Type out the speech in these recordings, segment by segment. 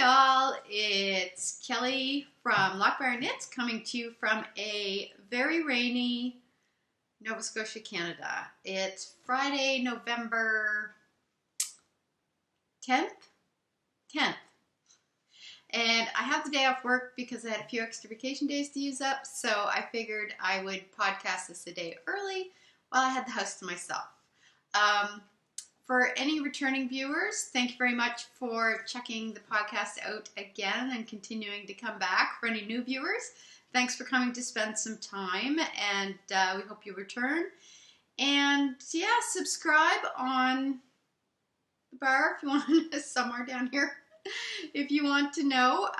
Hi all, it's Kelly from Loch Briar Knits coming to you from a very rainy Nova Scotia, Canada. It's Friday, November 10th? 10th. And I have the day off work because I had a few extra vacation days to use up, so I figured I would podcast this a day early while I had the house to myself. For any returning viewers, thank you very much for checking the podcast out again and continuing to come back. For any new viewers, thanks for coming to spend some time, and we hope you return. And yeah, subscribe on the bar if you want, somewhere down here, if you want to know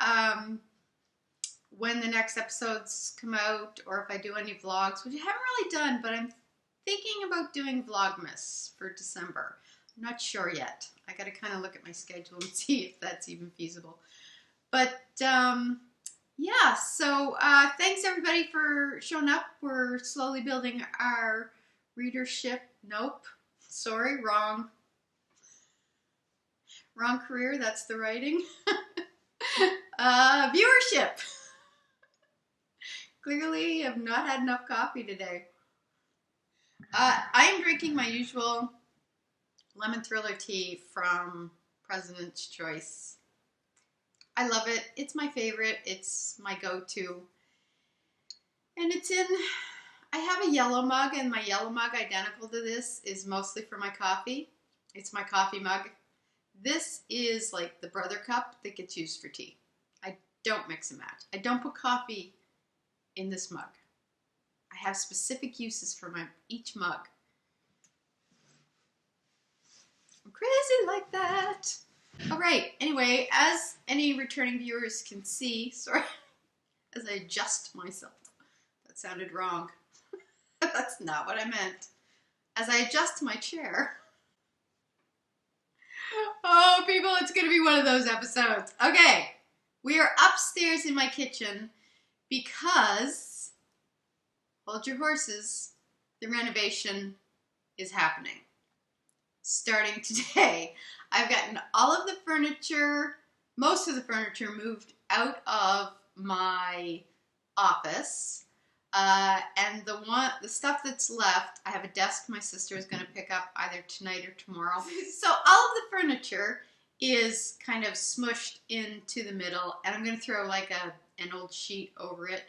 when the next episodes come out, or if I do any vlogs, which I haven't really done, but I'm thinking about doing Vlogmas for December. I'm not sure yet. I got to kind of look at my schedule and see if that's even feasible. But yeah, so thanks everybody for showing up. We're slowly building our readership. Nope, sorry, wrong career. That's the writing. Viewership. Clearly, I've not had enough coffee today. I'm drinking my usual lemon thriller tea from President's Choice. I love it. It's my favorite. It's my go-to. And it's in, I have a yellow mug, and my yellow mug, identical to this, is mostly for my coffee. It's my coffee mug. This is like the brother cup that gets used for tea. I don't mix and match. I don't put coffee in this mug. I have specific uses for each mug. I'm crazy like that. All right. Anyway, as any returning viewers can see, sorry, as I adjust myself. That sounded wrong. That's not what I meant. As I adjust my chair. Oh, people, it's going to be one of those episodes. Okay. We are upstairs in my kitchen because, hold your horses, the renovation is happening. Starting today. I've gotten all of the furniture, most of the furniture, moved out of my office. And the stuff that's left, I have a desk my sister is going to pick up either tonight or tomorrow. So all of the furniture is kind of smushed into the middle, and I'm going to throw like an old sheet over it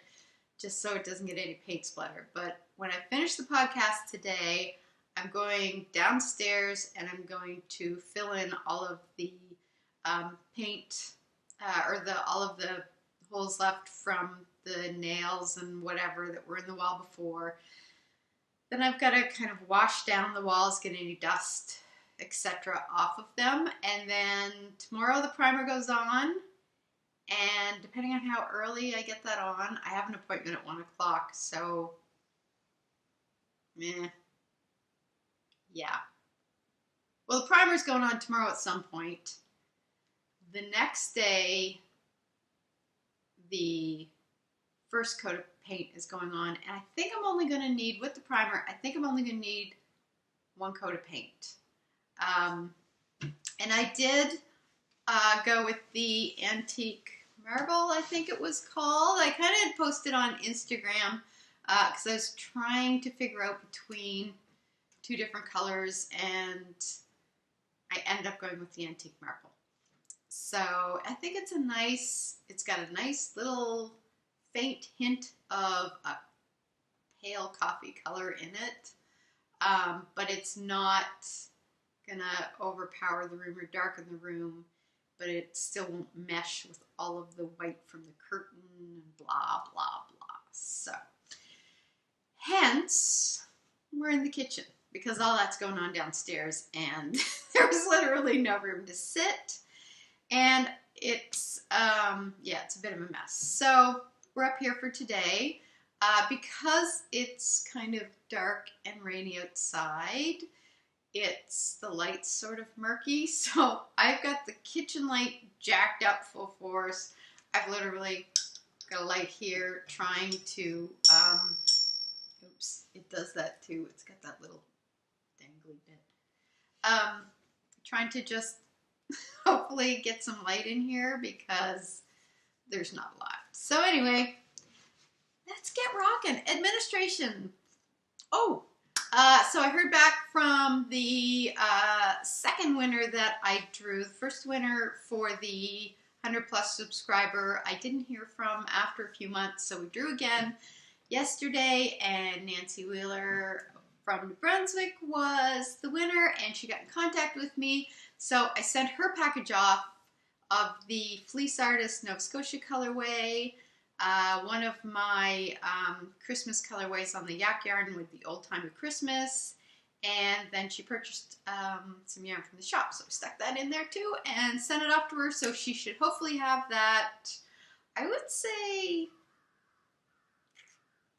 just so it doesn't get any paint splatter. But when I finish the podcast today, I'm going downstairs and I'm going to fill in all of the paint all of the holes left from the nails and whatever that were in the wall before. Then I've got to kind of wash down the walls, get any dust, etc. off of them. And then tomorrow the primer goes on. And depending on how early I get that on, I have an appointment at 1 o'clock. So, meh. Yeah. Well, the primer's going on tomorrow at some point. The next day, the first coat of paint is going on. And I think I'm only going to need, with the primer, I think I'm only going to need 1 coat of paint. And I did go with the antique marble, I think it was called. I kind of posted on Instagram because I was trying to figure out between 2 different colors, and I ended up going with the antique marble. So I think it's it's got a nice little faint hint of a pale coffee color in it, but it's not gonna overpower the room or darken the room, but it still won't mesh with all of the white from the curtain and blah, blah, blah. So, hence, we're in the kitchen because all that's going on downstairs, and there was literally no room to sit, and it's, yeah, it's a bit of a mess. So, we're up here for today. Because it's kind of dark and rainy outside, the light's sort of murky, so I've got the kitchen light jacked up full force. I've literally got a light here trying to, oops, it does that too. It's got that little dangly bit. Trying to just hopefully get some light in here because there's not a lot. So anyway, let's get rocking. Administration. Oh, so I heard back from the second winner that I drew. The first winner for the 100 plus subscriber I didn't hear from after a few months, so we drew again yesterday, and Nancy Wheeler from New Brunswick was the winner, and she got in contact with me. So I sent her package off of the Fleece Artist Nova Scotia colorway, one of my Christmas colorways on the Yak Yarn with the Old Time of Christmas, and then she purchased some yarn from the shop, so I stuck that in there too and sent it off to her, so she should hopefully have that, I would say,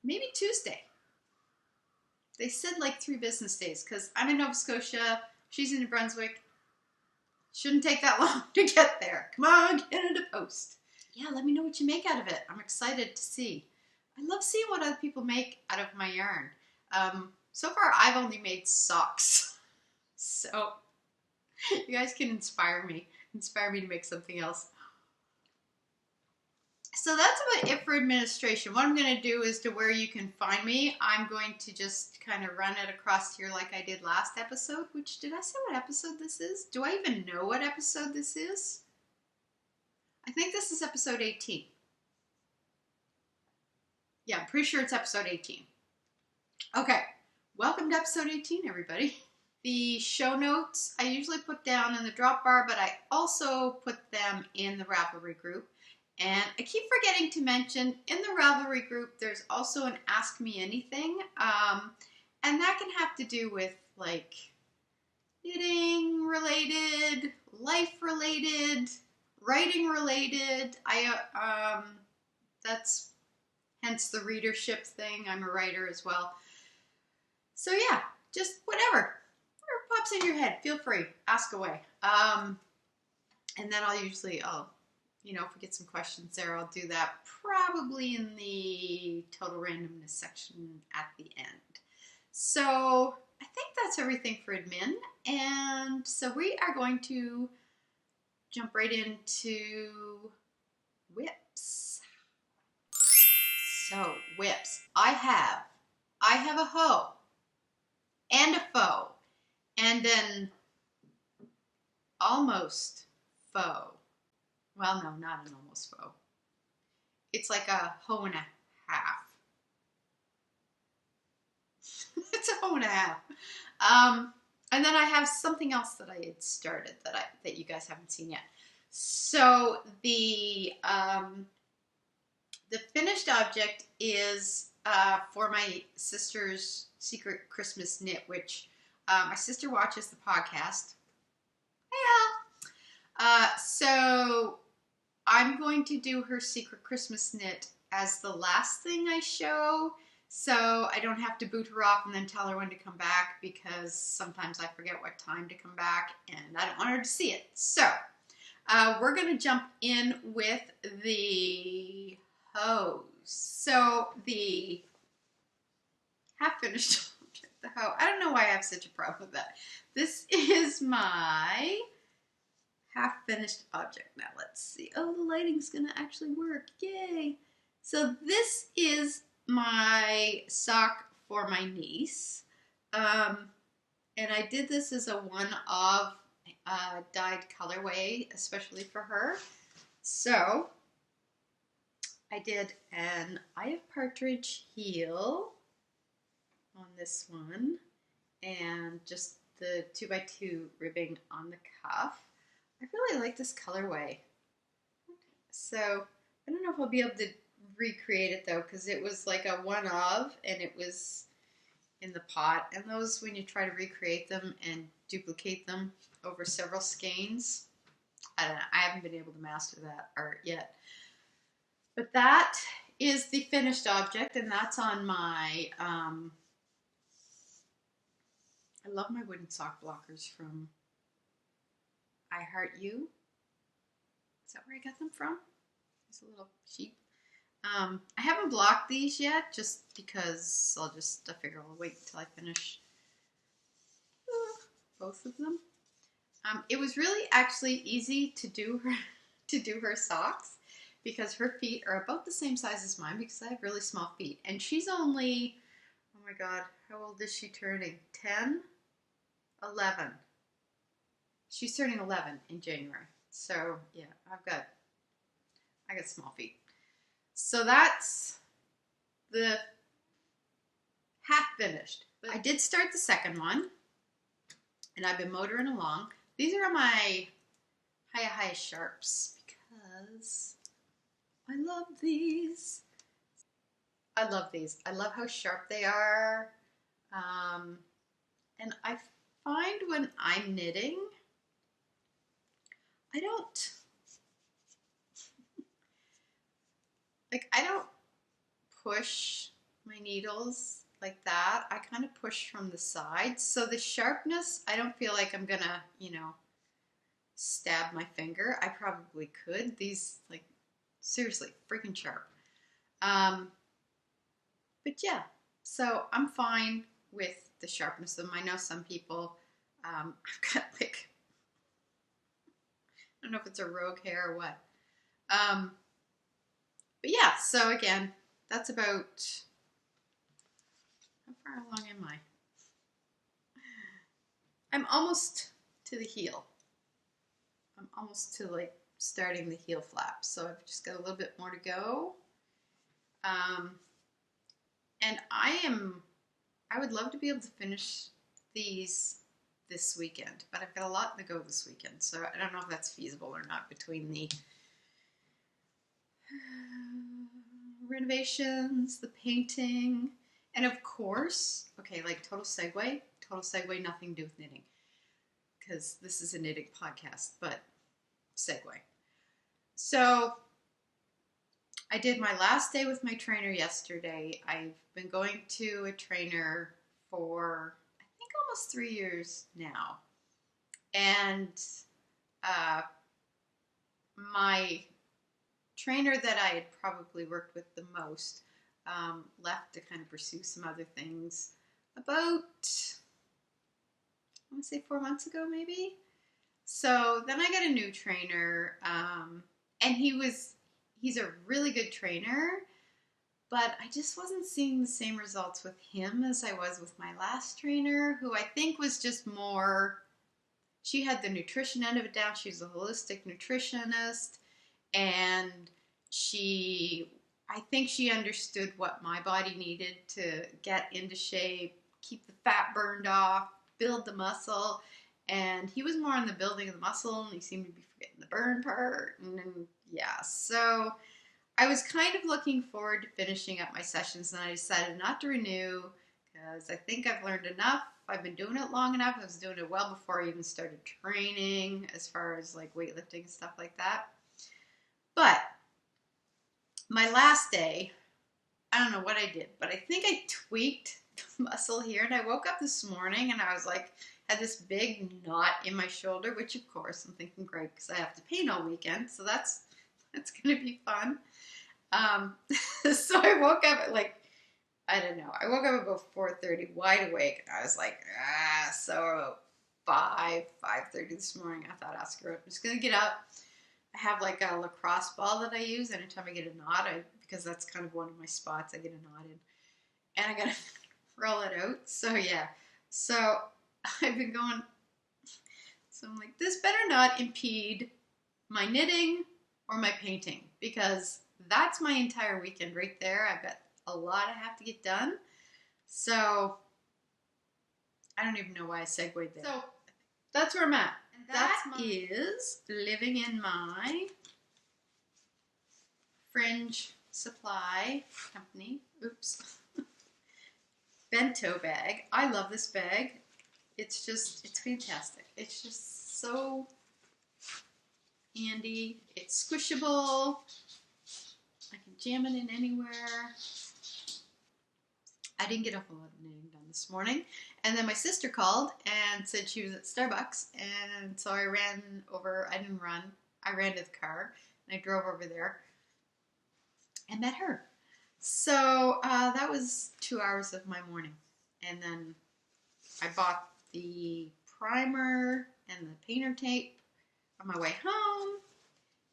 maybe Tuesday. They said like 3 business days because I'm in Nova Scotia, she's in New Brunswick. Shouldn't take that long to get there. Come on, get it a post. Yeah, let me know what you make out of it. I'm excited to see. I love seeing what other people make out of my yarn. So far, I've only made socks. So you guys can inspire me to make something else. So that's about it for administration. What I'm going to do is to where you can find me, I'm going to just kind of run it across here like I did last episode, which, did I say what episode this is? Do I even know what episode this is? I think this is episode 18. Yeah, I'm pretty sure it's episode 18. Okay, welcome to episode 18, everybody. The show notes I usually put down in the drop bar, but I also put them in the Ravelry group. And I keep forgetting to mention, in the Ravelry group, there's also an Ask Me Anything. And that can have to do with, like, knitting related, life related, writing related. That's hence the readership thing. I'm a writer as well. So yeah, just whatever pops in your head, feel free, ask away. And then I'll you know, if we get some questions there, I'll do that probably in the total randomness section at the end. So I think that's everything for admin. And so we are going to jump right into whips. So whips, I have a hoe and a faux and an almost faux. Well, no, not an almost faux. It's like a hoe and a half. It's a hoe and a half. And then I have something else that I had started that you guys haven't seen yet. So the finished object is for my sister's secret Christmas knit, which my sister watches the podcast. Hey, so I'm going to do her secret Christmas knit as the last thing I show, so I don't have to boot her off and then tell her when to come back, because sometimes I forget what time to come back and I don't want her to see it. So we're going to jump in with the hose. So the half finished object, the hoe. I don't know why I have such a problem with that. This is my half finished object. Now let's see. Oh, the lighting's gonna actually work. Yay! So this is my sock for my niece. And I did this as a one-of dyed colorway, especially for her. So I did an eye of partridge heel on this one, and just the 2x2 ribbing on the cuff. I really like this colorway. So I don't know if I'll be able to recreate it though, because it was like a one-of and it was in the pot. And those, when you try to recreate them and duplicate them over several skeins, I don't know. I haven't been able to master that art yet. But that is the finished object, and that's on my, I love my wooden sock blockers from I Heart You. Is that where I got them from? It's a little sheep. I haven't blocked these yet, just because I figure I'll wait until I finish both of them. It was really actually easy to do her socks because her feet are about the same size as mine because I have really small feet. And she's only, oh my God, how old is she turning? 10? 11. She's turning 11 in January. So yeah, I got small feet. So that's the half finished. But I did start the second one and I've been motoring along. These are my High Sharps because I love these. I love these. I love how sharp they are. And I find when I'm knitting, I don't push my needles like that. I kind of push from the sides. So the sharpness, I don't feel like I'm gonna, stab my finger. I probably could. These, like, seriously, freaking sharp. But yeah, so I'm fine with the sharpness of them. I know some people, I've got like, I don't know if it's a rogue hair or what. But yeah, so again, that's about, how far along am I? I'm almost to the heel. I'm almost to like starting the heel flap. So I've just got a little bit more to go. And I would love to be able to finish these this weekend, but I've got a lot to go this weekend. So I don't know if that's feasible or not between the renovations, the painting, and of course, okay, like total segue, nothing to do with knitting because this is a knitting podcast, but segue. So I did my last day with my trainer yesterday. I've been going to a trainer for, I think, almost 3 years now. And my trainer that I had probably worked with the most left to kind of pursue some other things about, I want to say 4 months ago, maybe. So then I got a new trainer, and he's a really good trainer, but I just wasn't seeing the same results with him as I was with my last trainer, who I think was just more, she had the nutrition end of it down. She's a holistic nutritionist, and I think she understood what my body needed to get into shape, keep the fat burned off, build the muscle. And he was more on the building of the muscle, and he seemed to be forgetting the burn part. And yeah, so I was kind of looking forward to finishing up my sessions, and I decided not to renew because I think I've learned enough. I've been doing it long enough. I was doing it well before I even started training as far as like weightlifting and stuff like that. But my last day, I don't know what I did, but I think I tweaked the muscle here, and I woke up this morning and I was like, had this big knot in my shoulder, which of course I'm thinking great because I have to paint all weekend, so that's gonna be fun. So I woke up at like, I don't know, I woke up about 4:30, wide awake, and I was like, so about 5:30 this morning, I thought, screw it, I'm just gonna get up. I have like a lacrosse ball that I use anytime I get a knot, because that's kind of one of my spots I get a knot in, and I gotta roll it out. So yeah, so I've been going, so I'm like, this better not impede my knitting or my painting, because that's my entire weekend right there. I've got a lot I have to get done. So I don't even know why I segued there. So that's where I'm at. And that is living in my Fringe supply company. Oops. Bento bag. I love this bag. It's fantastic. It's just so handy. It's squishable. I can jam it in anywhere. I didn't get a whole lot of knitting done this morning. And then my sister called and said she was at Starbucks. And so I ran over. I didn't run. I ran to the car. And I drove over there and met her. So that was 2 hours of my morning. And then I bought the primer and the painter tape on my way home,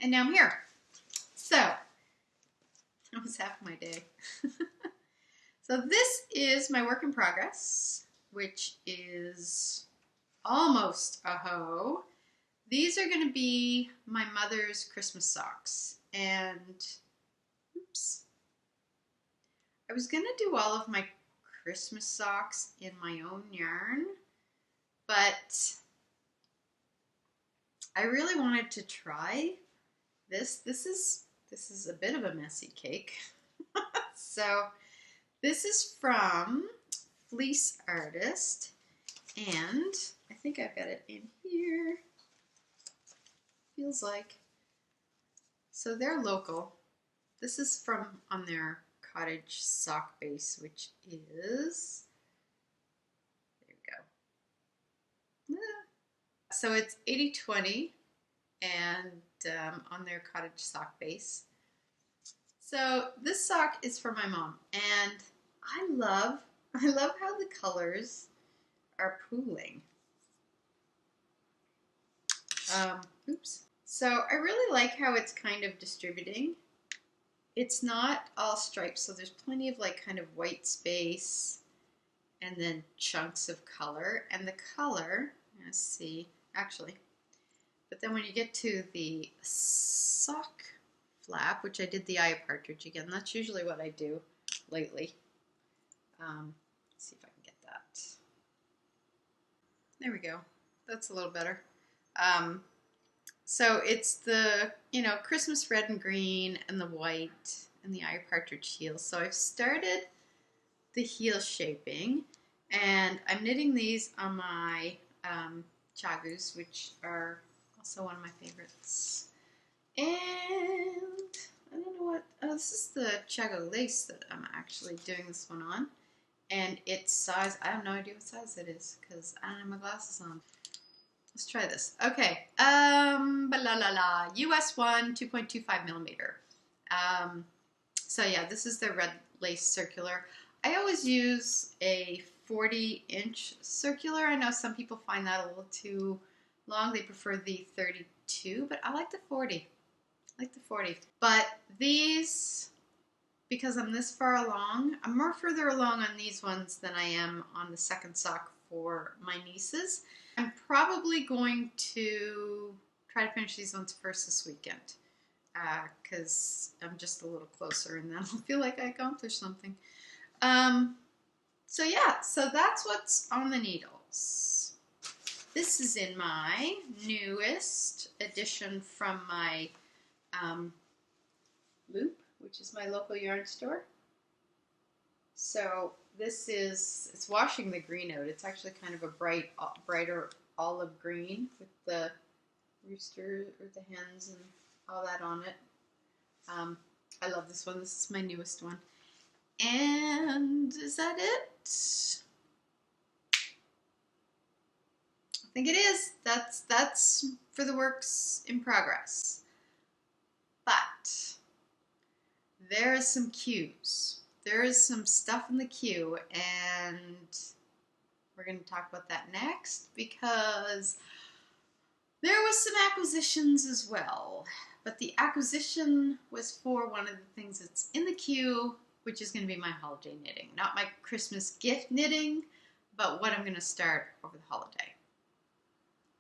and now I'm here. So, that was half my day. So this is my work in progress, which is almost a hoe. These are going to be my mother's Christmas socks, and oops, I was going to do all of my Christmas socks in my own yarn, but I really wanted to try this. This is a bit of a messy cake. So this is from Fleece Artist, and I think I've got it in here. Feels like. So they're local. This is from on their cottage sock base, which is, there we go. So it's 80/20 and on their cottage sock base. So this sock is for my mom, and I love how the colors are pooling. Oops. So I really like how it's kind of distributing. It's not all stripes, so there's plenty of like kind of white space and then chunks of color. And the color, let's see, actually, but then when you get to the sock flap, which I did the eye partridge again, that's usually what I do lately. Let's see if I can get that. There we go. That's a little better. So it's the, you know, Christmas red and green and the white and the eye partridge heels. So I've started the heel shaping, and I'm knitting these on my chagus, which are also one of my favorites. And I don't know what, oh, this is the chago lace that I'm actually doing this one on. And it's size, I have no idea what size it is because I don't have my glasses on. Let's try this. Okay, US 1, 2.25 millimeter. So yeah, this is the red lace circular. I always use a 40-inch circular. I know some people find that a little too long. They prefer the 32, but I like the 40. I like the 40. But these, because I'm this far along, I'm more further along on these ones than I am on the second sock for my nieces. I'm probably going to try to finish these ones first this weekend because I'm just a little closer and then I'll feel like I accomplished something. So yeah, so that's what's on the needles. This is in my newest edition from my Loop, which is my local yarn store. So this is, it's washing the green out. It's actually kind of a brighter olive green with the rooster or the hens and all that on it. I love this one. This is my newest one. And is that it? I think it is. That's for the works in progress. But there is some cues. There is some stuff in the queue, and we're going to talk about that next because there was some acquisitions as well. But the acquisition was for one of the things that's in the queue, which is going to be my holiday knitting. Not my Christmas gift knitting, but what I'm going to start over the holiday.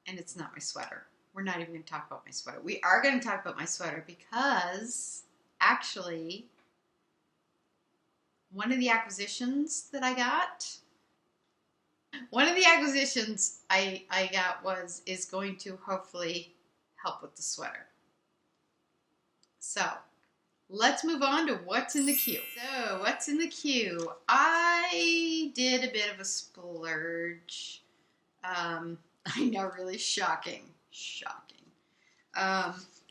And it's not my sweater. We're not even going to talk about my sweater. We are going to talk about my sweater because actually one of the acquisitions that I got, is going to hopefully help with the sweater. So let's move on to what's in the queue. So what's in the queue? I did a bit of a splurge. I know, really shocking.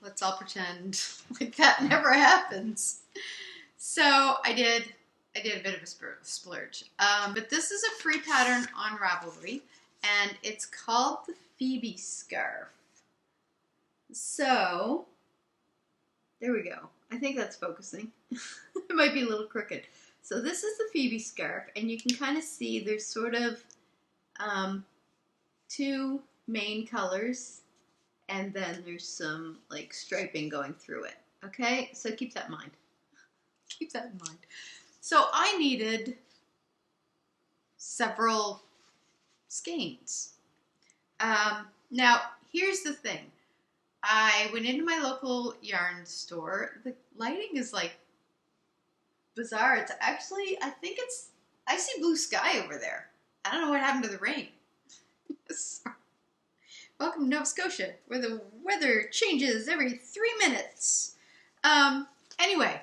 Let's all pretend like that never happens. So I did a bit of a splurge. But this is a free pattern on Ravelry, and it's called the Phoebe Scarf. So there we go. I think that's focusing. It might be a little crooked. So this is the Phoebe Scarf, and you can kind of see there's sort of two main colors, and then there's some like striping going through it. Okay, so keep that in mind. Keep that in mind. So I needed several skeins. Now, here's the thing. I went into my local yarn store. The lighting is like bizarre. It's actually, I see blue sky over there. I don't know what happened to the rain. Welcome to Nova Scotia, where the weather changes every 3 minutes. Anyway,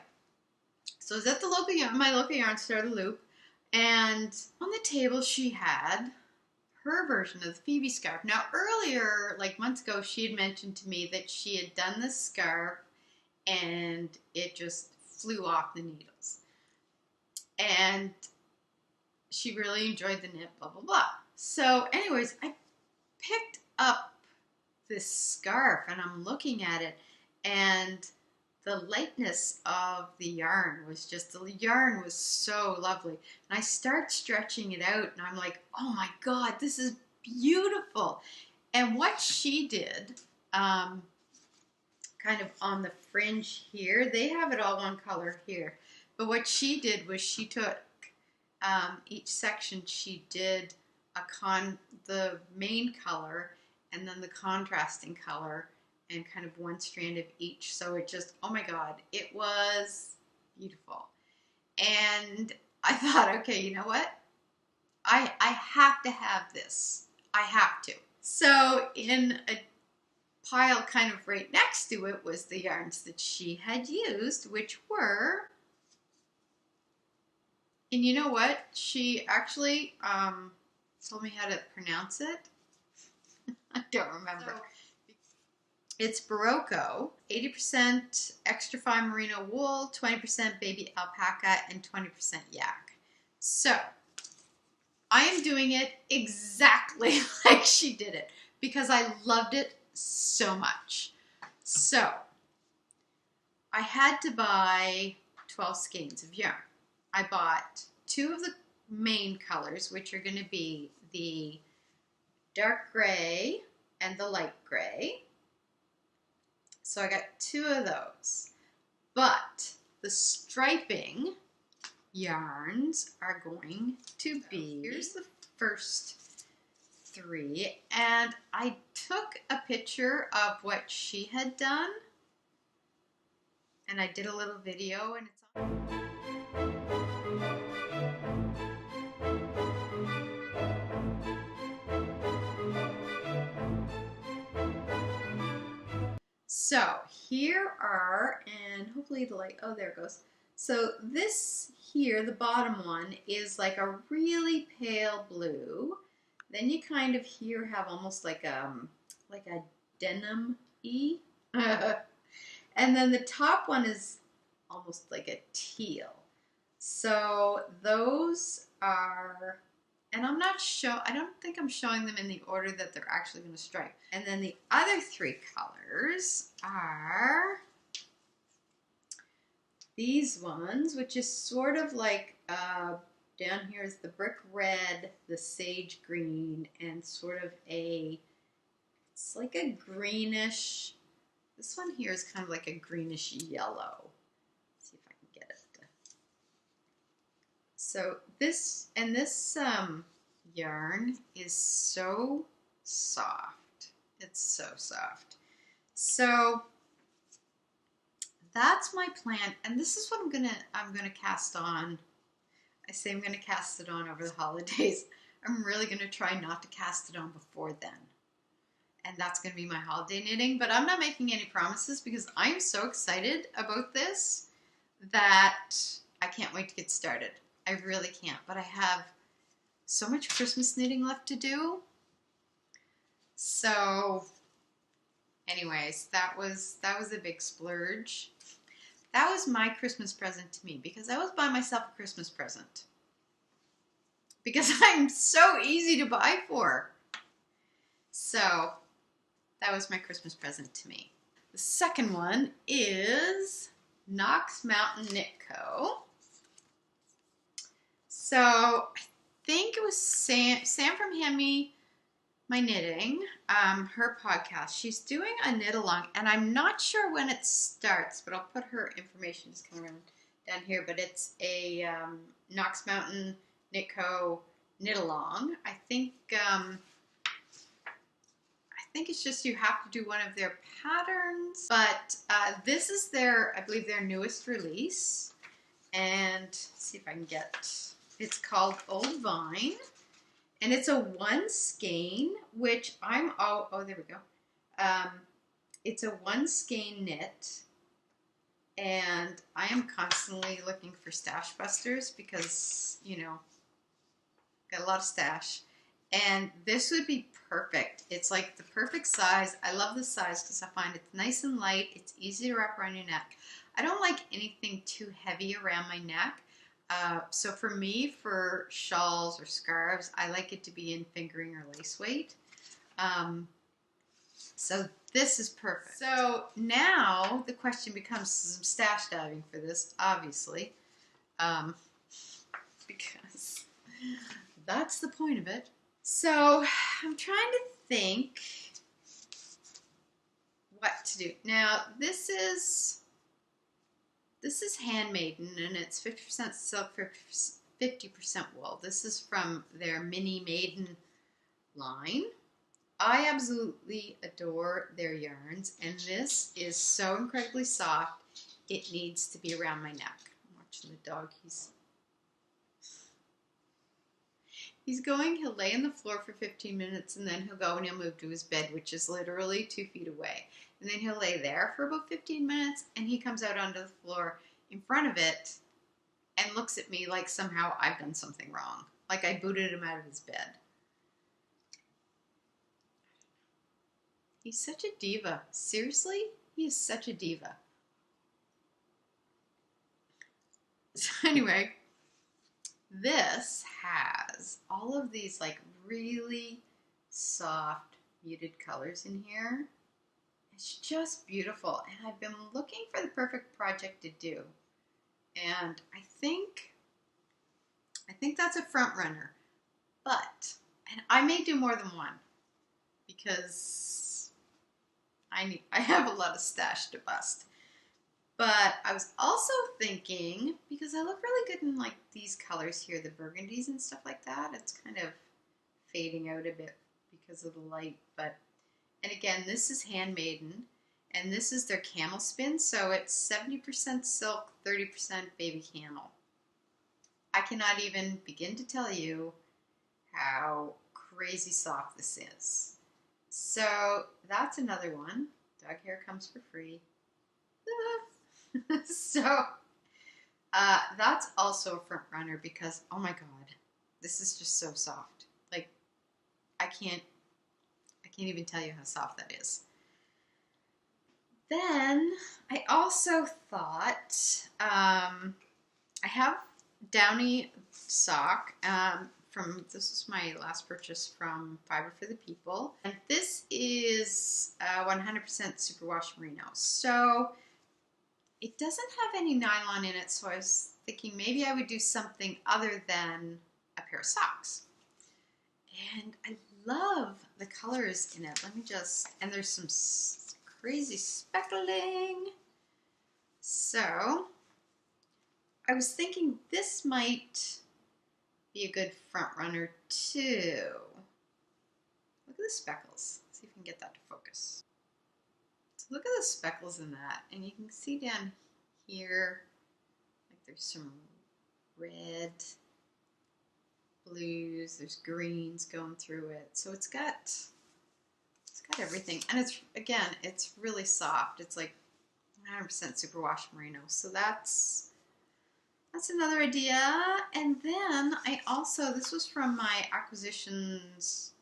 so I was at the my local yarn store, the Loop, and on the table she had her version of the Phoebe Scarf. Now earlier, like months ago, she had mentioned to me that she had done this scarf and it just flew off the needles. And she really enjoyed the knit, blah, blah, blah. So anyways, I picked up this scarf and I'm looking at it, and the lightness of the yarn was just, the yarn was so lovely. And I start stretching it out and I'm like, oh my God, this is beautiful. And what she did, kind of on the fringe here, they have it all one color here. But what she did was she took each section, she did the main color and then the contrasting color, and kind of one strand of each. So it just, oh my God, it was beautiful. And I thought, okay, you know what? I have to have this. I have to. So in a pile kind of right next to it was the yarns that she had used, which were, and you know what? She actually told me how to pronounce it. I don't remember. So, it's Barocco, 80% extra fine merino wool, 20% baby alpaca, and 20% yak. So, I am doing it exactly like she did it because I loved it so much. So, I had to buy 12 skeins of yarn. I bought 2 of the main colors, which are going to be the dark gray and the light gray. So I got 2 of those. But the striping yarns are going to be, here's the first 3, and I took a picture of what she had done, and I did a little video, and it's on. So here are, and hopefully the light, oh there it goes. So this here, the bottom one, is like a really pale blue. Then you kind of here have almost like a denim-y. And then the top one is almost like a teal. So those are, and I'm not I don't think I'm showing them in the order that they're actually going to stripe. And then the other 3 colors are these ones, which is sort of like, down here is the brick red, the sage green, and sort of it's like a greenish, this one here is kind of like a greenish yellow. Let's see if I can get it. So this, and this yarn is so soft. It's so soft. So that's my plan, and this is what I'm gonna cast on. I say I'm gonna cast it on over the holidays. I'm really gonna try not to cast it on before then. And that's gonna be my holiday knitting, but I'm not making any promises because I'm so excited about this that I can't wait to get started. I really can't, but I have so much Christmas knitting left to do. So anyways, that was a big splurge. That was my Christmas present to me because I was buying myself a Christmas present. Because I'm so easy to buy for. So that was my Christmas present to me. The second one is Knox Mountain Knit Co. So I think it was Sam from Hemi my knitting, her podcast. She's doing a knit along, and I'm not sure when it starts, but I'll put her information just coming down here. But it's a Knox Mountain Knit Co. knit along. I think it's just you have to do one of their patterns, but this is their, I believe, their newest release. And let's see if I can get, it's called Old Vine. And it's a one skein, which I'm, oh, there we go. It's a one skein knit. And I am constantly looking for stash busters because, you know, got a lot of stash. And this would be perfect. It's like the perfect size. I love this size because I find it's nice and light. It's easy to wrap around your neck. I don't like anything too heavy around my neck. So for me, for shawls or scarves, I like it to be in fingering or lace weight. So this is perfect. So now the question becomes some stash diving for this, obviously, because that's the point of it. So I'm trying to think what to do. Now this is handmaiden, and it's 50% silk, 50% wool. This is from their mini maiden line. I absolutely adore their yarns, and this is so incredibly soft. It needs to be around my neck. I'm watching the dog. He's going, he'll lay on the floor for 15 minutes, and then he'll go and he'll move to his bed, which is literally 2 feet away. And then he'll lay there for about 15 minutes, and he comes out onto the floor in front of it and looks at me like somehow I've done something wrong. Like I booted him out of his bed. He's such a diva. Seriously? He is such a diva. So anyway, this has all of these like really soft muted colors in here. It's just beautiful, and I've been looking for the perfect project to do, and I think that's a front runner, but, and I may do more than one because I have a lot of stash to bust. But I was also thinking, because I look really good in like these colors here, the burgundies and stuff like that, it's kind of fading out a bit because of the light. But, and again, this is handmaiden, and this is their camel spin, so it's 70% silk, 30% baby camel. I cannot even begin to tell you how crazy soft this is. So that's another one. Dog hair comes for free. So that's also a front runner because, oh my god, this is just so soft. Like I can't even tell you how soft that is. Then I also thought I have downy sock from, this is my last purchase from Fiber for the People, and this is 100% superwash merino. So it doesn't have any nylon in it, so I was thinking maybe I would do something other than a pair of socks. And I love the colors in it. Let me just, and there's some crazy speckling. So I was thinking this might be a good front runner too. Look at the speckles. Let's see if we can get that to focus. So look at the speckles in that, and you can see down here, like there's some red, blues, there's greens going through it. So it's got everything, and it's, again, it's really soft. It's like 100% superwash merino. So that's another idea. And then I also, this was from my acquisitions,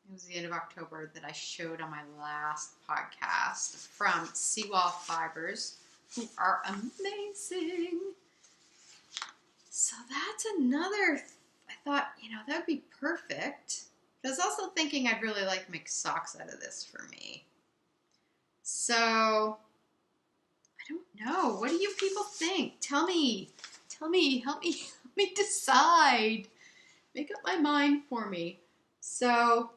it was the end of October, that I showed on my last podcast, from Seawall Fibers, who are amazing. So that's another, I thought, you know, that would be perfect. I was also thinking I'd really like to make socks out of this for me. So, I don't know. What do you people think? Tell me, help me decide. Make up my mind for me. So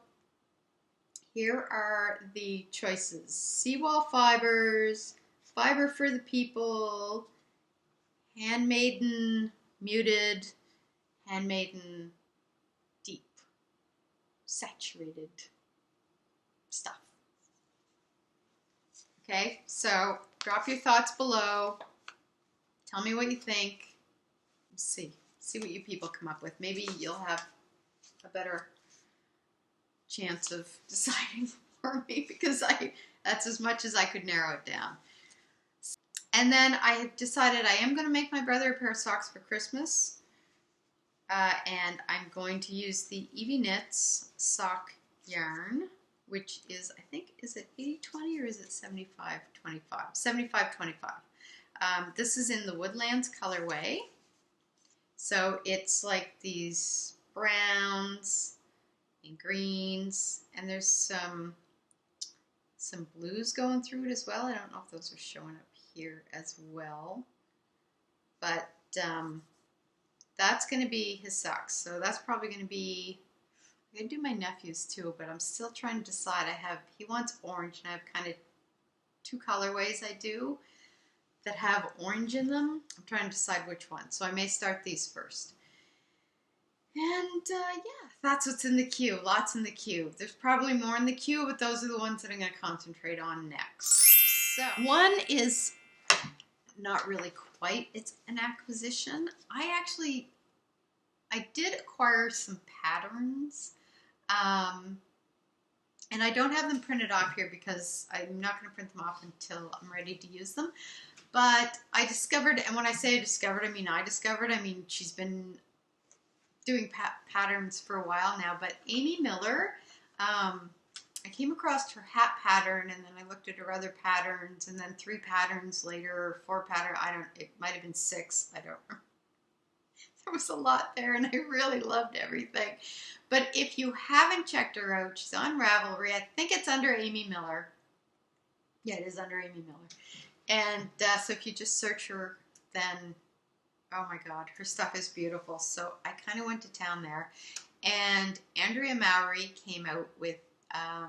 here are the choices. Seawall fibers, fiber for the people, handmaiden muted, handmaiden deep, saturated stuff. Okay, so drop your thoughts below. Tell me what you think. See what you people come up with. Maybe you'll have a better chance of deciding for me, because that's as much as I could narrow it down. And then I decided I am going to make my brother a pair of socks for Christmas. And I'm going to use the Phoebe Knits sock yarn, which is, I think, is it 80-20 or is it 75-25? 75-25. This is in the Woodlands colorway. So it's like these browns and greens, and there's some blues going through it as well. I don't know if those are showing up here as well, but that's going to be his socks. So that's probably going to be, I'm going to do my nephew's too, but I'm still trying to decide. He wants orange, and I have kind of two colorways I do that have orange in them. I'm trying to decide which one. So I may start these first. And yeah, that's what's in the queue. Lots in the queue. There's probably more in the queue, but those are the ones that I'm going to concentrate on next. So one is not really quite, it's an acquisition. I did acquire some patterns, and I don't have them printed off here because I'm not going to print them off until I'm ready to use them. But I discovered, and when I say I discovered, I mean she's been doing patterns for a while now, but Amy Miller, I came across her hat pattern, and then I looked at her other patterns, and then 3 patterns later, 4 patterns, it might have been 6, I don't remember. There was a lot there, and I really loved everything. But if you haven't checked her out, she's on Ravelry. I think it's under Amy Miller. Yeah, it is under Amy Miller. And so if you just search her, then, oh my God, her stuff is beautiful. So I kind of went to town there. And Andrea Mowry came out with, I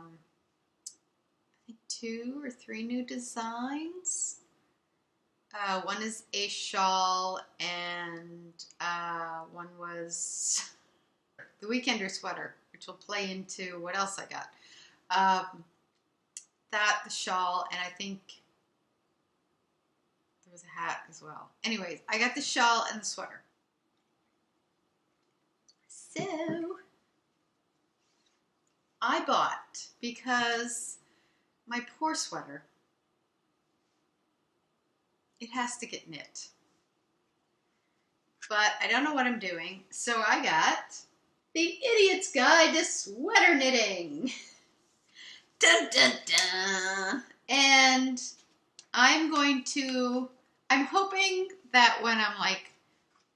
think 2 or 3 new designs. One is a shawl, and one was the Weekender sweater, which will play into what else I got. The shawl, and I think there was a hat as well. Anyways, I got the shawl and the sweater. So I bought, because my poor sweater, it has to get knit. But I don't know what I'm doing, so I got The Idiot's Guide to Sweater Knitting. Dun, dun, dun. And I'm hoping that when I'm like,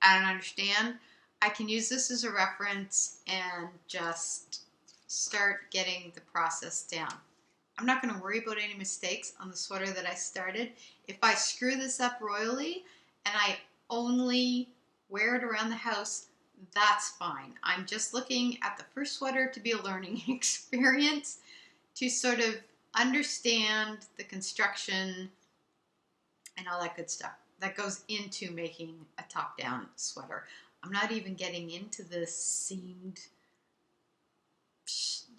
I don't understand, I can use this as a reference and just start getting the process down. I'm not going to worry about any mistakes on the sweater that I started. If I screw this up royally and I only wear it around the house, that's fine. I'm just looking at the first sweater to be a learning experience, to sort of understand the construction and all that good stuff that goes into making a top-down sweater. I'm not even getting into the seamed,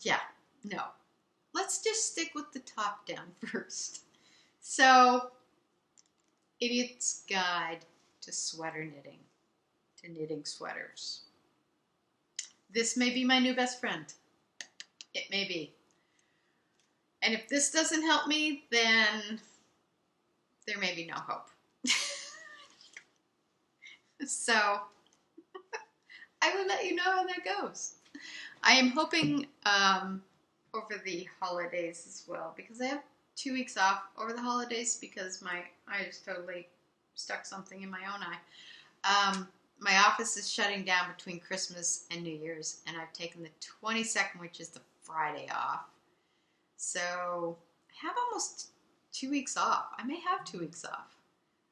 yeah, no. Let's just stick with the top down first. So, Idiot's Guide to Sweater Knitting, to knitting sweaters. This may be my new best friend. It may be. And if this doesn't help me, then there may be no hope. So, I will let you know how that goes. I am hoping over the holidays as well, because I have 2 weeks off over the holidays because I just totally stuck something in my own eye. My office is shutting down between Christmas and New Year's, and I've taken the 22nd, which is the Friday, off. So I have almost 2 weeks off. I may have 2 weeks off,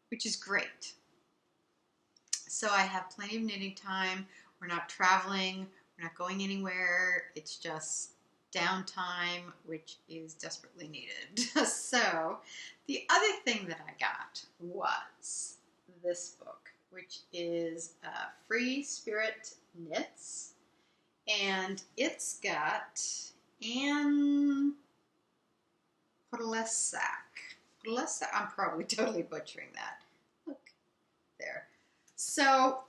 which is great. So I have plenty of knitting time. We're not traveling. We're not going anywhere. It's just downtime, which is desperately needed. So the other thing that I got was this book, which is Free Spirit Knits. And it's got Anne Podlesak. I'm probably totally butchering that. Look there. So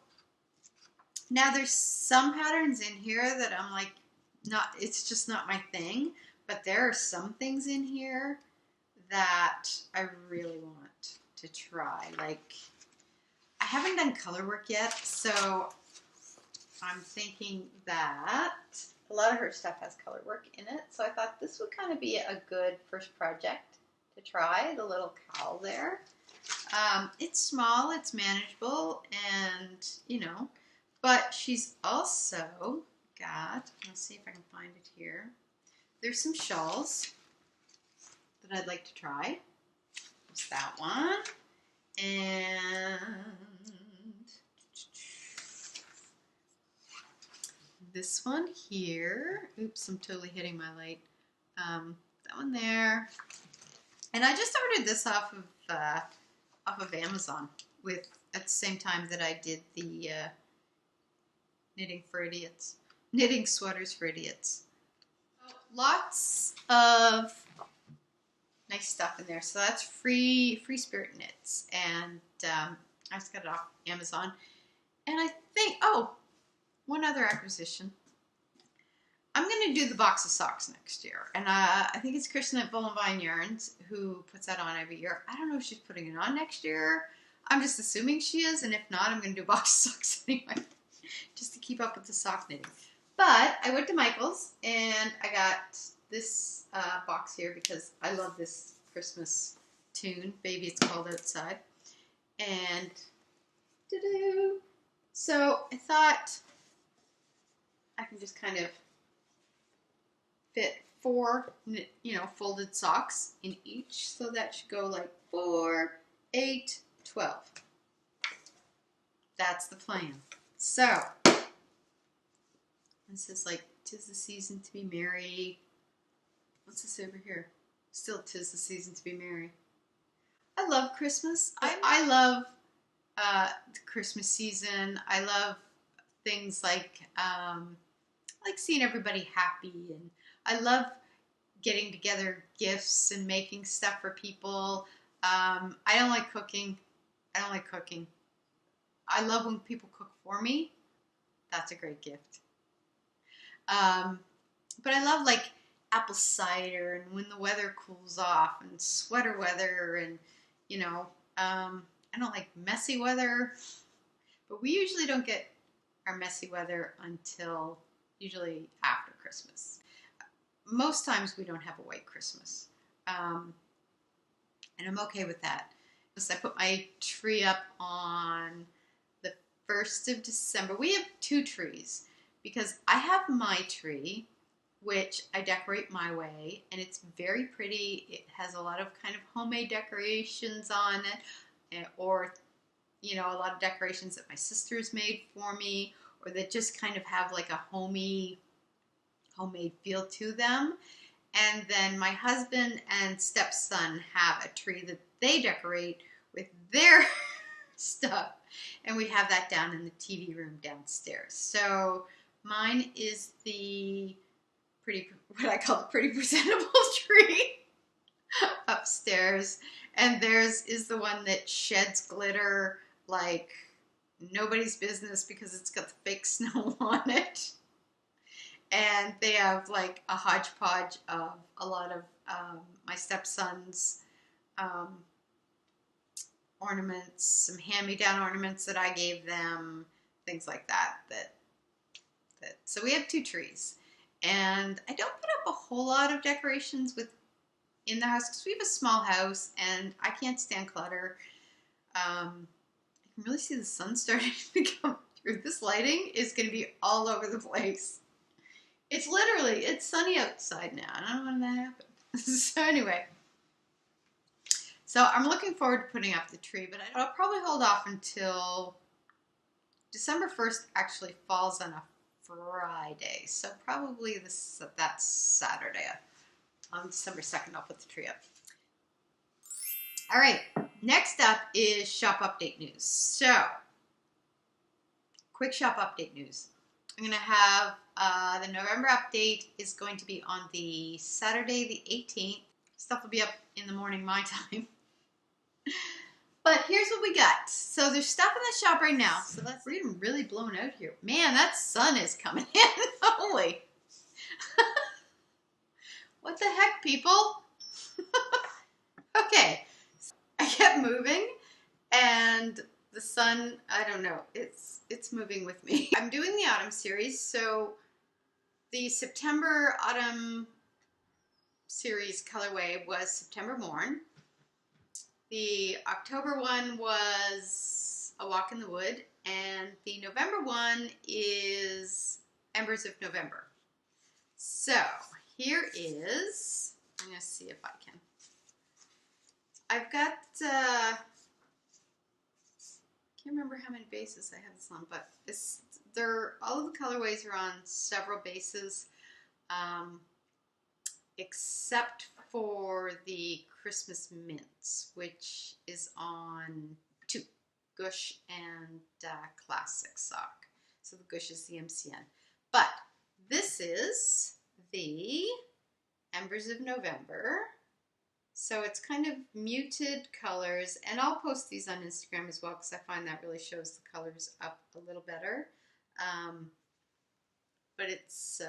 now there's some patterns in here that I'm like, it's just not my thing. But there are some things in here that I really want to try. Like, I haven't done color work yet, so I'm thinking that a lot of her stuff has color work in it. So I thought this would kind of be a good first project to try, the little cowl there. It's small, it's manageable, and, you know, but she's also got, let's see if I can find it here. There's some shawls that I'd like to try. There's that one. And this one here. Oops, I'm totally hitting my light. That one there. And I just ordered this off of Amazon at the same time that I did the knitting sweaters for idiots. Lots of nice stuff in there. So that's Free Spirit Knits, and I just got it off Amazon. And I think, oh, one other acquisition. I'm going to do the box of socks next year, and I think it's Kristen at Bull & Vine Yarns who puts that on every year. I don't know if she's putting it on next year. I'm just assuming she is, and if not, I'm going to do box of socks anyway, just to keep up with the sock knitting. But I went to Michael's, and I got this box here because I love this Christmas tune, Baby It's Cold Outside. And so I thought I can just kind of fit 4, you know, folded socks in each. So that should go like 4, 8, 12. That's the plan. So this is like, 'tis the season to be merry. What's this over here? Still 'tis the season to be merry. I love Christmas. I love the Christmas season. I love things like seeing everybody happy, and I love getting together gifts and making stuff for people. I don't like cooking. I love when people cook for me. That's a great gift. But I love like apple cider and when the weather cools off and sweater weather, and, you know, I don't like messy weather, but we usually don't get our messy weather until usually after Christmas. Most times we don't have a white Christmas, and I'm okay with that. So I put my tree up on the 1st of December. We have 2 trees because I have my tree, which I decorate my way, and it's very pretty. It has a lot of kind of homemade decorations on it, or, you know, a lot of decorations that my sisters made for me, or that just kind of have like a homemade feel to them. And then my husband and stepson have a tree that they decorate with their stuff, and we have that down in the TV room downstairs. So mine is the what I call the pretty presentable tree upstairs, and theirs is the one that sheds glitter like nobody's business because it's got the fake snow on it. And they have like a hodgepodge of a lot of my stepson's ornaments, some hand-me-down ornaments that I gave them, things like that. So we have 2 trees. And I don't put up a whole lot of decorations in the house because we have a small house and I can't stand clutter. I can really see the sun starting to come through. This lighting is going to be all over the place. It's sunny outside now. I don't know when that happened. So anyway, so I'm looking forward to putting up the tree, but I'll probably hold off until December 1st actually falls on a Friday. So probably that's Saturday. On December 2nd, I'll put the tree up. All right, next up is shop update news. So, quick shop update news. I'm going to have the November update is going to be on the Saturday, the 18th. Stuff will be up in the morning, my time. But here's what we got. So there's stuff in the shop right now. So we're getting really blown out here. Man, that sun is coming in. Holy. What the heck, people? Okay. I kept moving and the sun, I don't know, it's moving with me. I'm doing the autumn series, so the September autumn series colorway was September Morn. The October one was A Walk in the Wood, and the November one is Embers of November. So here is, I'm going to see if I can. I've got, can't remember how many bases I have this on, but all of the colorways are on several bases, except for the Christmas Mints, which is on 2, Gush and Classic Sock. So the Gush is the MCN. But this is the Embers of November. So it's kind of muted colors, and I'll post these on Instagram as well because I find that really shows the colors up a little better. But it's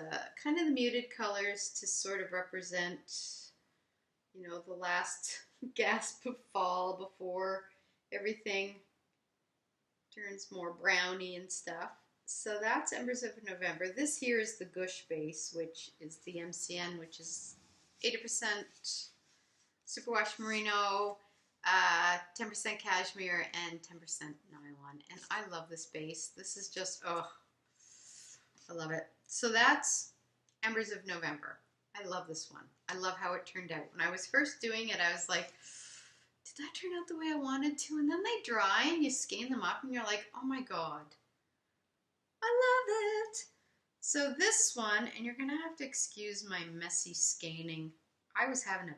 kind of the muted colors to sort of represent, you know, the last gasp of fall before everything turns more browny and stuff. So that's Embers of November. This here is the Gush base, which is the MCN, which is 80% superwash merino, 10% cashmere, and 10% nylon. And I love this base. This is just, oh, I love it. So that's Embers of November. I love this one. I love how it turned out. When I was first doing it, I was like, did that turn out the way I wanted to? And then they dry and you skein them up and you're like, oh my God, I love it. So this one, and you're gonna have to excuse my messy skeining. I was having a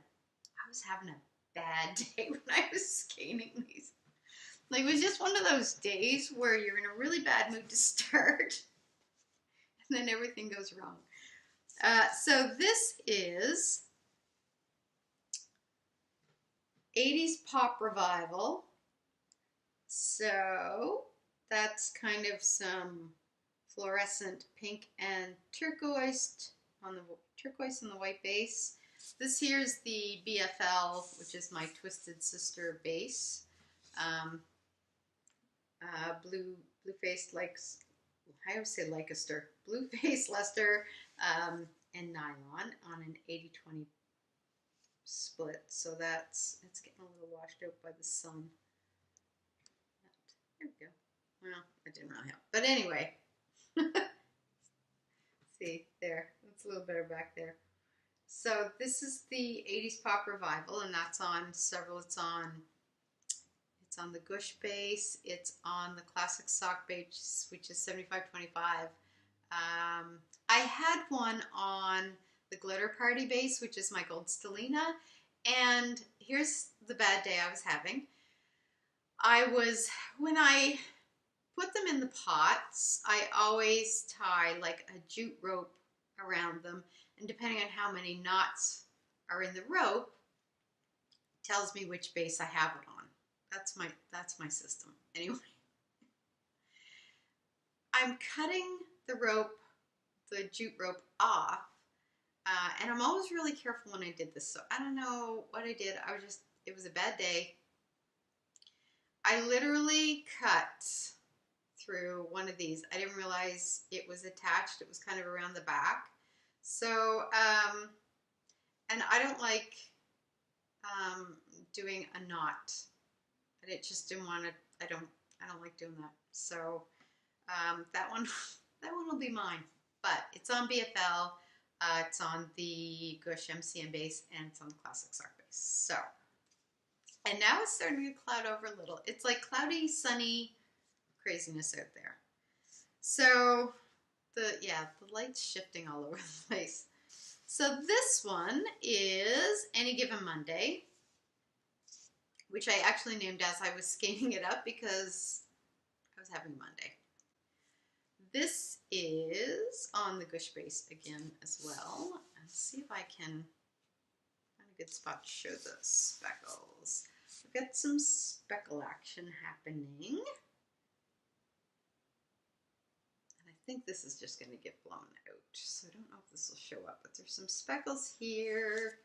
bad day when I was skeining these. Like, it was just one of those days where you're in a really bad mood to start and then everything goes wrong. So this is 80s Pop Revival. So that's kind of some fluorescent pink and turquoise on the white base. This here's the BFL, which is my Twisted Sister base. Blue-faced, like, I always say Leicester. Blue-faced Leicester and nylon on an 80-20 split. So it's getting a little washed out by the sun. There we go. Well, it didn't really help. But anyway. See, there. That's a little better back there. So this is the 80s Pop Revival, and that's on several. It's on the Gush base. It's on the Classic Sock base, which is 75-25. I had one on the Glitter Party base, which is my Gold Stellina. And here's the bad day I was having. When I put them in the pots, I always tie like a jute rope around them. And depending on how many knots are in the rope, tells me which base I have it on. That's my system. Anyway, I'm cutting the jute rope off, and I'm always really careful when I did this. So I don't know what I did. It was a bad day. I literally cut through one of these. I didn't realize it was attached. It was kind of around the back. So, and I don't like doing a knot. I just didn't want to. I don't like doing that. So that one will be mine. But it's on BFL. It's on the Gush MCN base, and it's on the Classic Sock base. So, and now it's starting to cloud over a little. It's like cloudy, sunny craziness out there. So the light's shifting all over the place. So this one is Any Given Monday, which I actually named as I was skein it up because I was having Monday. This is on the gush base again as well. Let's see if I can find a good spot to show the speckles. We've got some speckle action happening. And I think this is just going to get blown out. So I don't know if this will show up, but there's some speckles here.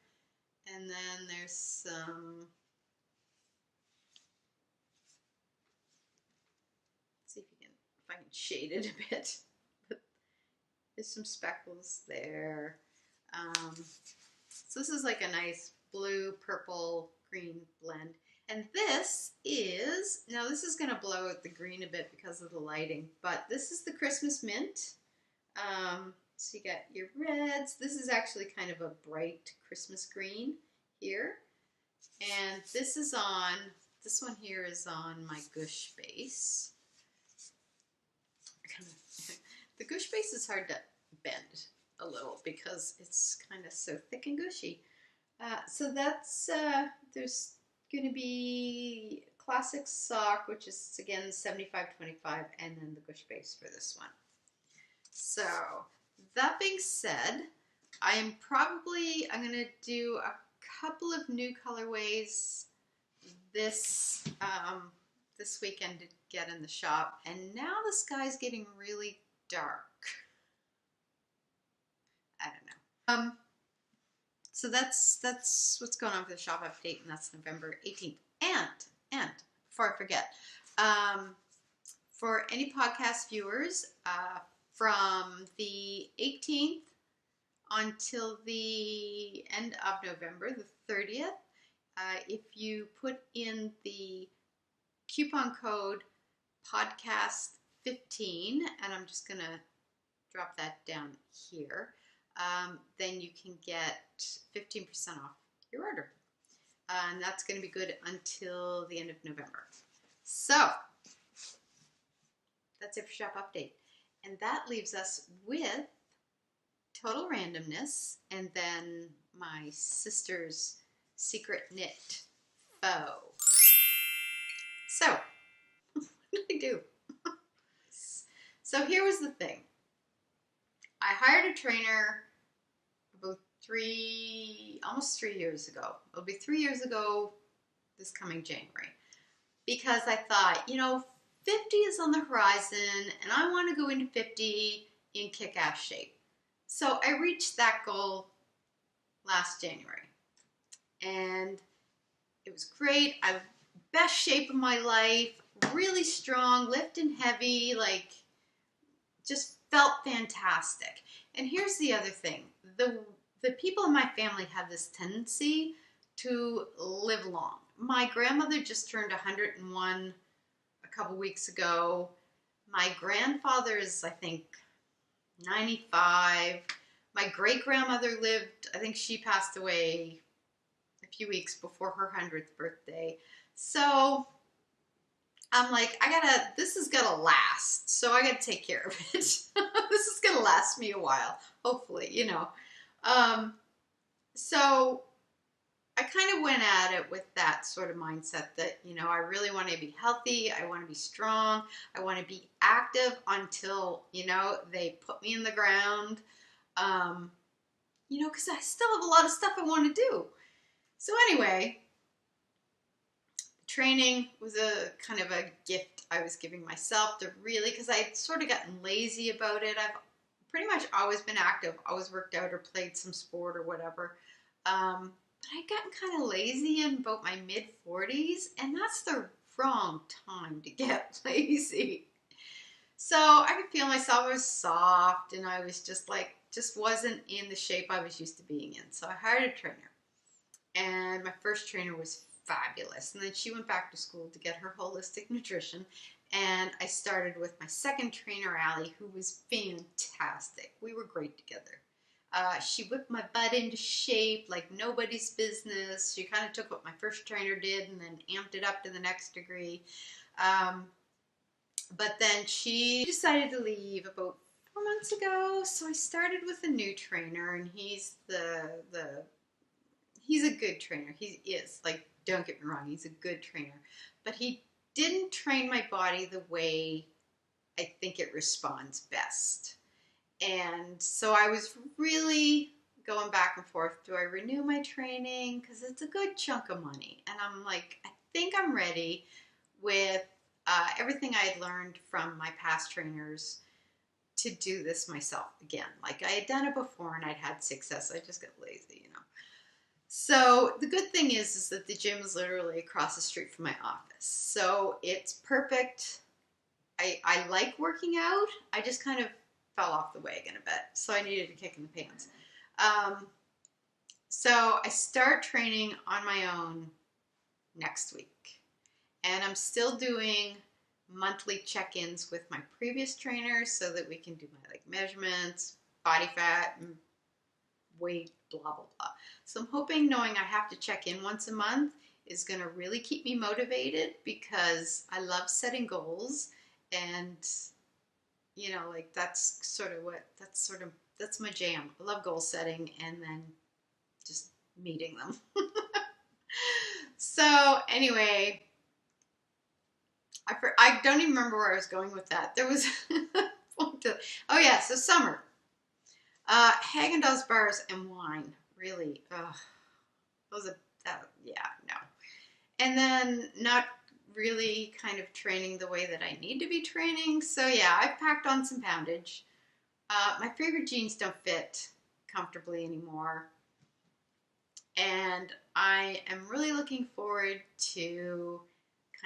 And then there's some, let's see if I can shade it a bit. But there's some speckles there. So this is like a nice blue, purple, green blend. And this is, now this is going to blow out the green a bit because of the lighting, but this is the Christmas Mint. So you got your reds. This is actually kind of a bright Christmas green here. And this is on, this one here is on my gush base. The gush base is hard to bend a little because it's kind of so thick and gushy. So that's, there's going to be classic sock, which is again 75-25, and then the gush base for this one. So that being said, I'm going to do a couple of new colorways this this weekend to get in the shop, and now the sky's getting really dark. I don't know. So that's what's going on for the shop update, and that's November 18th. And before I forget, for any podcast viewers, from the 18th until the end of November, the 30th, if you put in the coupon code podcast15, and I'm just going to drop that down here, then you can get 15% off your order. And that's going to be good until the end of November. So that's it for shop update. And that leaves us with total randomness and then my sister's secret knit faux. So what did I do? So here was the thing. I hired a trainer about almost 3 years ago. It'll be 3 years ago this coming January. Because I thought, you know, 50 is on the horizon and I want to go into 50 in kick-ass shape. So I reached that goal last January. And it was great. I'm best shape of my life, really strong, lifting heavy, like just felt fantastic. And here's the other thing. The people in my family have this tendency to live long. My grandmother just turned 101 a couple weeks ago. My grandfather is, I think, 95. My great-grandmother lived, I think she passed away a few weeks before her 100th birthday. So I'm like, this is gonna last, so I gotta take care of it. This is gonna last me a while, hopefully, you know. So I kind of went at it with that sort of mindset that, you know, I really want to be healthy, I want to be strong, I want to be active until, you know, they put me in the ground, you know, because I still have a lot of stuff I want to do. So anyway, training was a kind of a gift I was giving myself to really, because I had sort of gotten lazy about it. I've pretty much always been active, always worked out or played some sport or whatever. But I'd gotten kind of lazy in about my mid-40s, and that's the wrong time to get lazy. So I could feel myself, I was soft, and I was just wasn't in the shape I was used to being in. So I hired a trainer, and my first trainer was fabulous. And then she went back to school to get her holistic nutrition, and I started with my second trainer, Allie, who was fantastic. We were great together. She whipped my butt into shape like nobody's business. She kind of took what my first trainer did and then amped it up to the next degree. But then she decided to leave about months ago. So I started with a new trainer, and he's he's a good trainer. He is, like, don't get me wrong, he's a good trainer, but he didn't train my body the way I think it responds best. And so I was really going back and forth. Do I renew my training? Because it's a good chunk of money. And I'm like, I think I'm ready with everything I had learned from my past trainers to do this myself again. Like, I had done it before and I'd had success. I just got lazy, you know. So the good thing is that the gym is literally across the street from my office. So it's perfect. I like working out. I just kind of fell off the wagon a bit. So I needed a kick in the pants. So I start training on my own next week. And I'm still doing monthly check-ins with my previous trainers so that we can do my, like, measurements, body fat, and weight, blah, blah, blah. So I'm hoping knowing I have to check in once a month is going to really keep me motivated, because I love setting goals, and, you know, like, that's my jam. I love goal setting and then just meeting them. So anyway, I don't even remember where I was going with that. There was, oh yeah, so summer. Haagen-Dazs bars and wine, really, yeah, no. And then not really kind of training the way that I need to be training. So yeah, I've packed on some poundage. My favorite jeans don't fit comfortably anymore. And I am really looking forward to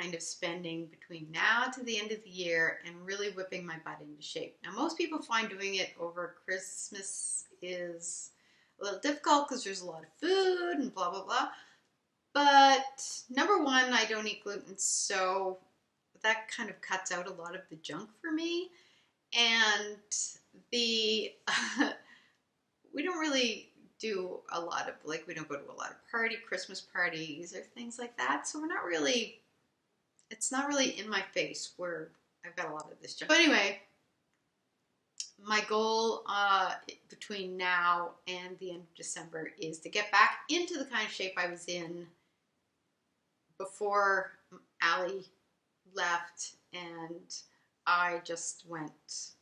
kind of spending between now to the end of the year and really whipping my butt into shape. Now, most people find doing it over Christmas is a little difficult because there's a lot of food and blah, blah, blah. But number one, I don't eat gluten, so that kind of cuts out a lot of the junk for me. And we don't really do a lot of, like, we don't go to a lot of Christmas parties or things like that. So it's not really in my face where I've got a lot of this junk. But anyway, my goal between now and the end of December is to get back into the kind of shape I was in before Allie left, and I just went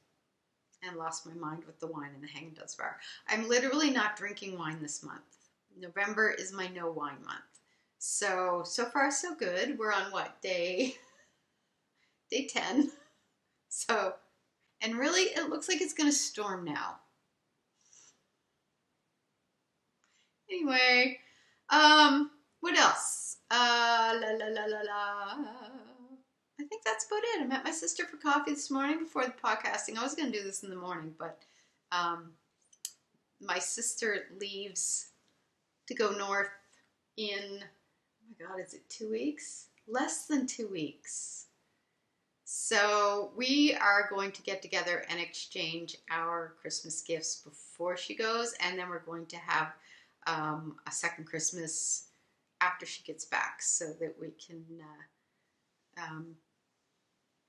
and lost my mind with the wine and the Haagen-Dazs bar. I'm literally not drinking wine this month. November is my no wine month. So far so good. We're on what, day 10. So, and really it looks like it's going to storm now. Anyway, what else? I think that's about it. I met my sister for coffee this morning before the podcasting. I was going to do this in the morning, but my sister leaves to go north in, oh my God, is it 2 weeks? Less than 2 weeks. So we are going to get together and exchange our Christmas gifts before she goes, and then we're going to have a second Christmas after she gets back, so that we can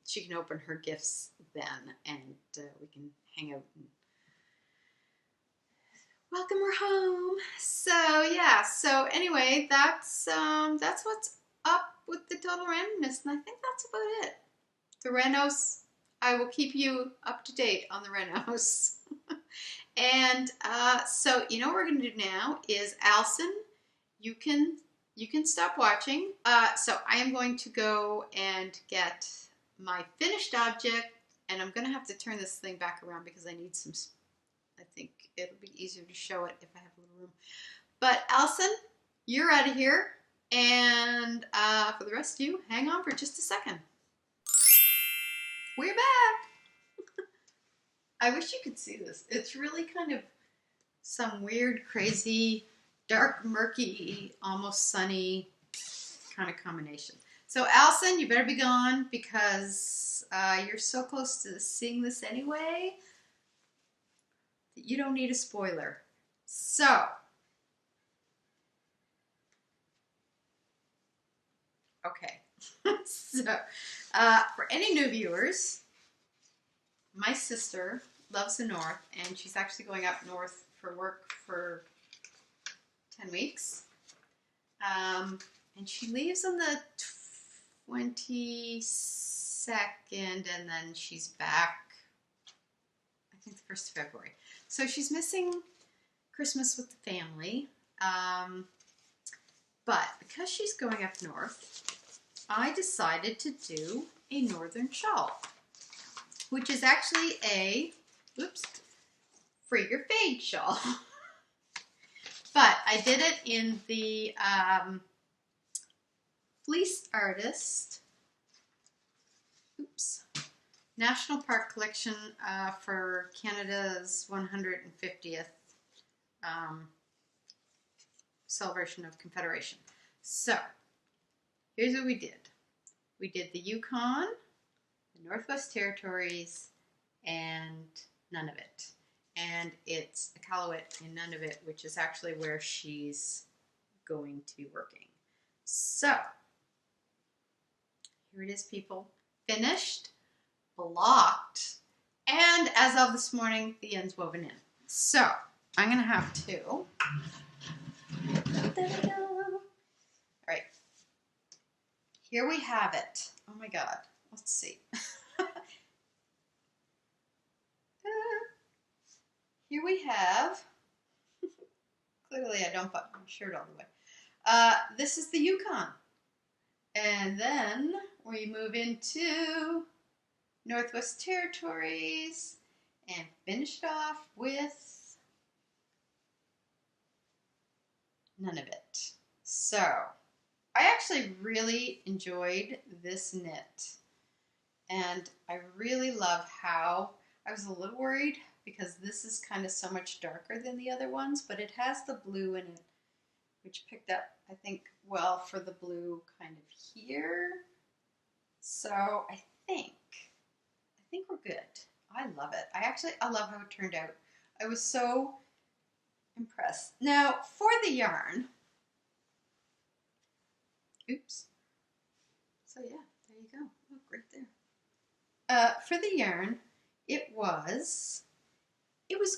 she can open her gifts then, and we can hang out and welcome her home. So yeah, so anyway, that's what's up with the total randomness, and I think that's about it. The renos, I will keep you up to date on the renos. And so you know what we're going to do now is, Allison, you can stop watching. So I am going to go and get my finished object, and I'm going to have to turn this thing back around because I need some, I think it'll be easier to show it if I have a little room. But Allison, you're out of here, and for the rest of you, hang on for just a second. We're back. I wish you could see this. It's really kind of some weird, crazy, dark, murky, almost sunny kind of combination. So Allison, you better be gone, because you're so close to seeing this anyway that you don't need a spoiler. So, okay. So, for any new viewers, my sister loves the north, and she's actually going up north for work for 10 weeks. And she leaves on the 22nd, and then she's back, I think, the 1st of February. So she's missing Christmas with the family. But because she's going up north, I decided to do a northern shawl, which is actually a, Free Your Fade shawl. But I did it in the Fleece Artist National Park Collection for Canada's 150th celebration of Confederation. So here's what we did. We did the Yukon, the Northwest Territories, and Nunavut. And it's Iqaluit in Nunavut, which is actually where she's going to be working. So here it is, people. Finished, blocked, and as of this morning, the ends woven in. So I'm going to have to. All right. Here we have it. Oh my God. Let's see. Here we have, clearly I don't button my shirt all the way. This is the Yukon. And then we move into Northwest Territories and finish it off with Nunavut. So I actually really enjoyed this knit. And I really love how, I was a little worried because this is kind of so much darker than the other ones, but it has the blue in it, which picked up, I think, well for the blue kind of here. So I think we're good. I love it. I love how it turned out. I was so impressed. Now for the yarn, so yeah, there you go. Look right there. For the yarn, it was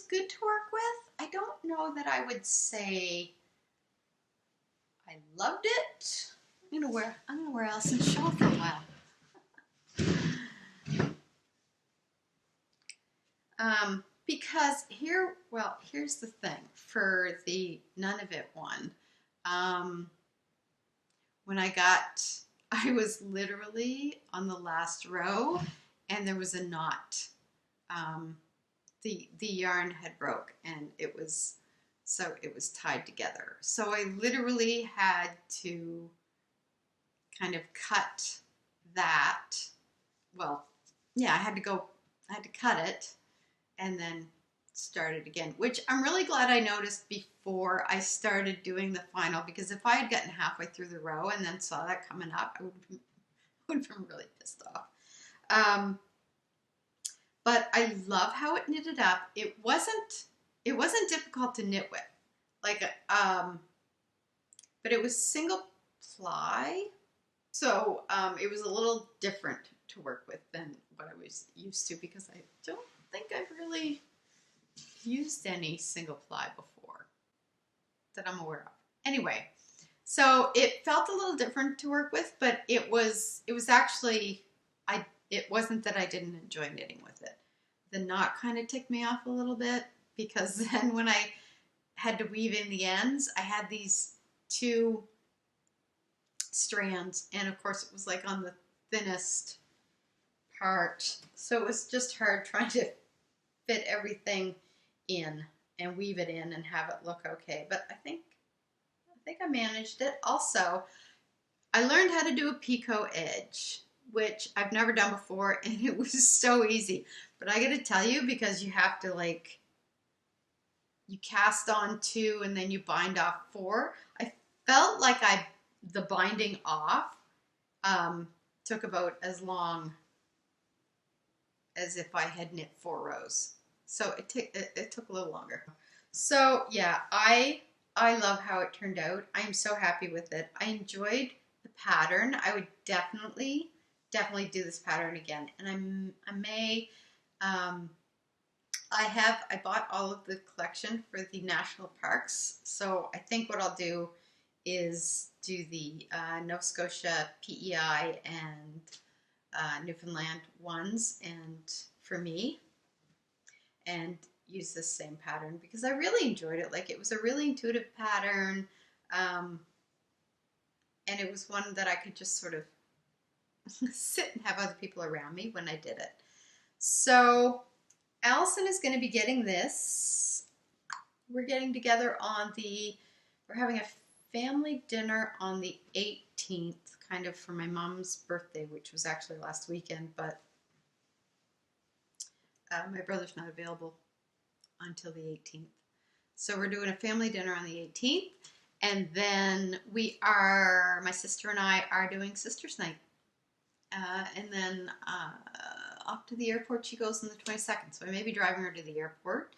good to work with. I don't know that I would say I loved it. I'm gonna wear Allison's shawl for a while. Because here's the thing for the Nunavut one. When I was literally on the last row, and there was a knot. The yarn had broke, and it was tied together. So I literally had to kind of cut that. Well, yeah, I had to cut it and then start it again, which I'm really glad I noticed before I started doing the final, because if I had gotten halfway through the row and then saw that coming up, I would have been really pissed off. But I love how it knitted up. It wasn't difficult to knit with, but it was single ply, so it was a little different to work with than what I was used to, because I don't think I've really used any single ply before that I'm aware of. Anyway, so it felt a little different to work with, but it was actually, it wasn't that I didn't enjoy knitting with it. The knot kind of ticked me off a little bit, because then when I had to weave in the ends, I had these two strands, and of course it was like on the thinnest part, so it was just hard trying to fit everything in and weave it in and have it look okay. But I think I managed it. Also, I learned how to do a picot edge, which I've never done before, and it was so easy. But I gotta tell you, because you have to you cast on 2 and then you bind off 4. I felt like the binding off took about as long as if I had knit 4 rows. So it took a little longer. So yeah, I love how it turned out. I'm so happy with it. I enjoyed the pattern. I would definitely do this pattern again, and I may I bought all of the collection for the national parks. So I think what I'll do is do the Nova Scotia, PEI, and Newfoundland ones, and for me, and use this same pattern because I really enjoyed it. Like, it was a really intuitive pattern, and it was one that I could just sort of sit and have other people around me when I did it. So Allison is going to be getting this. We're getting together we're having a family dinner on the 18th, kind of for my mom's birthday, which was actually last weekend, but my brother's not available until the 18th. So we're doing a family dinner on the 18th, and then my sister and I are doing Sisters Night. And then off to the airport she goes on the 22nd. So I may be driving her to the airport,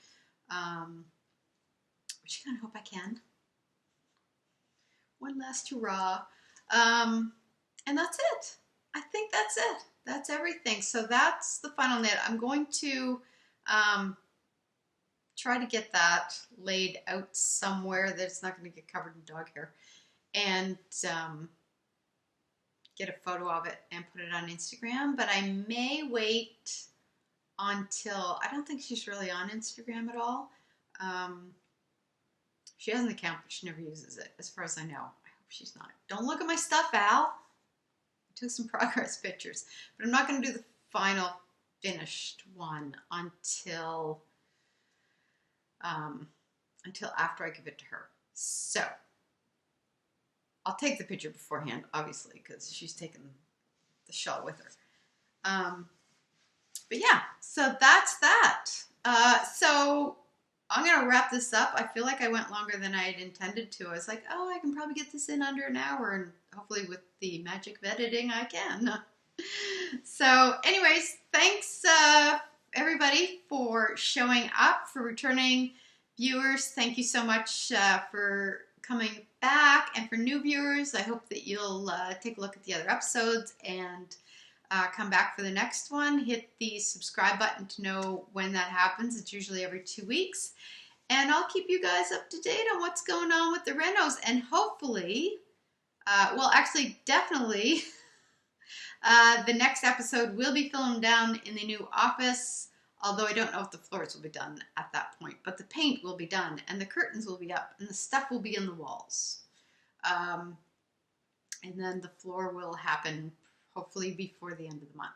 which I kind of hope I can. One last hurrah. And that's it. I think that's it. That's everything. So that's the final knit. I'm going to try to get that laid out somewhere that's not going to get covered in dog hair, and get a photo of it and put it on Instagram. But I may wait until, I don't think she's really on Instagram at all. She has an account, but she never uses it, as far as I know. I hope she's not. Don't look at my stuff, Al. I took some progress pictures, but I'm not going to do the final finished one until after I give it to her. So I'll take the picture beforehand, obviously, because she's taken the shawl with her. But yeah, so that's that. So I'm going to wrap this up. I feel like I went longer than I had intended to. I was like, oh, I can probably get this in under an hour, and hopefully with the magic of editing, I can. So anyways, thanks everybody for showing up, for returning viewers. Thank you so much for coming back, and for new viewers, I hope that you'll take a look at the other episodes and come back for the next one. Hit the subscribe button to know when that happens. It's usually every 2 weeks, and I'll keep you guys up to date on what's going on with the renos, and hopefully, well, actually, definitely, the next episode will be filmed down in the new office, although I don't know if the floors will be done at that point, but the paint will be done, and the curtains will be up, and the stuff will be in the walls. And then the floor will happen hopefully before the end of the month.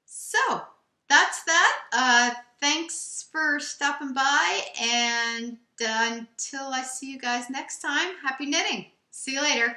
So that's that. Thanks for stopping by, and until I see you guys next time, happy knitting. See you later.